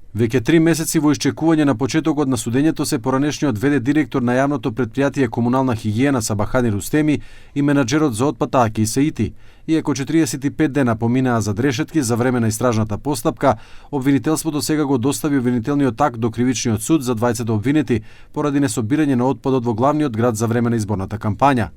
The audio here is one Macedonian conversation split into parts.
Веќе 3 месеци во исчекување на почетокот на судењето се поранешниот ВД директор на јавното претпријатие Комунална хигиена Сабахани Рустеми и менаџерот за отпад Аки Саити. Иако 45 дена поминаа за решетки за време на истражната постапка, обвинителството сега го достави обвинителниот акт до кривичниот суд за 20 обвинети поради несобирање на отпадот во главниот град за време на изборната кампања.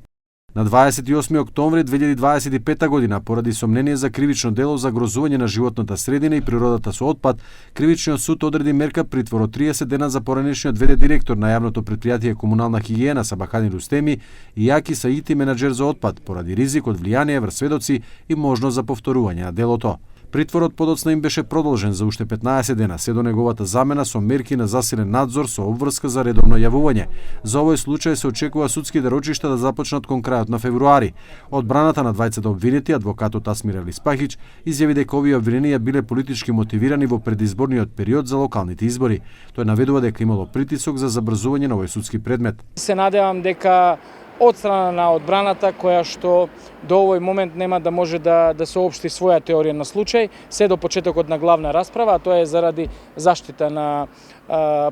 На 28 октомври 2025 година, поради сомнение за кривично дело за грозување на животната средина и природата со отпад, кривичниот суд одреди мерка притвор од 30 дена за поранешниот ВД директор на јавното претпријатие Комунална хигиена Сабахани Рустеми и Аки Саити менаџер за отпад, поради ризик од влијание врз сведоци и можност за повторување на делото. Притворот подоцна им беше продолжен за уште 15 дена, се до неговата замена со мерки на засилен надзор со обврска за редовно јавување. За овој случај се очекува судските рочишта да започнат кон крајот на февруари. Одбраната на двајцата обвинети, адвокатот Асмир Елиспахич, изјави дека овие обвиненија биле политички мотивирани во предизборниот период за локалните избори. Тој наведува дека имало притисок за забрзување на овој судски предмет. Се надевам дека од страна на одбраната, која што до овој момент нема да може да соопшти своја теорија на случај, се до почетокот на главна расправа, а тоа е заради заштита на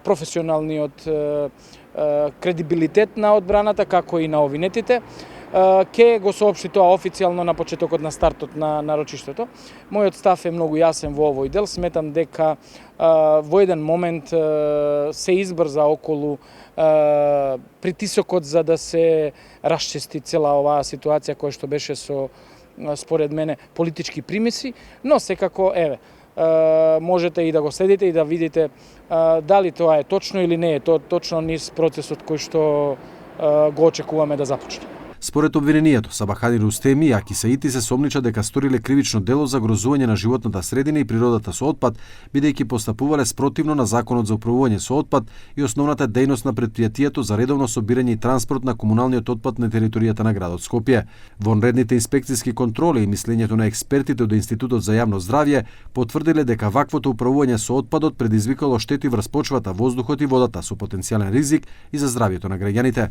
професионалниот кредибилитет на одбраната, како и на обвинетите, ќе го соопшти тоа официјално на почетокот на стартот на рочиштето. Мојот став е многу јасен во овој дел. Сметам дека во еден момент се избрза околу притисокот за да се расчисти цела оваа ситуација која што беше со, според мене, политички примеси, но секако, можете и да го следите и да видите дали тоа е точно или не е точно низ процесот кој што го очекуваме да започне. Според обвинението, Сабахани Рустеми и Аки Саити се сомнича дека сториле кривично дело за грозување на животната средина и природата со отпад, бидејќи постапувале спротивно на законот за управување со отпад и основната дејност на претпријатието за редовно собирање и транспорт на комуналниот отпад на територијата на градот Скопје. Вонредните инспекциски контроли и мислењето на експертите од Институтот за јавно здравје потврдиле дека ваквото управување со отпадот предизвикало штети врз почвата, воздухот и водата со потенцијален ризик и за здравјето на граѓаните.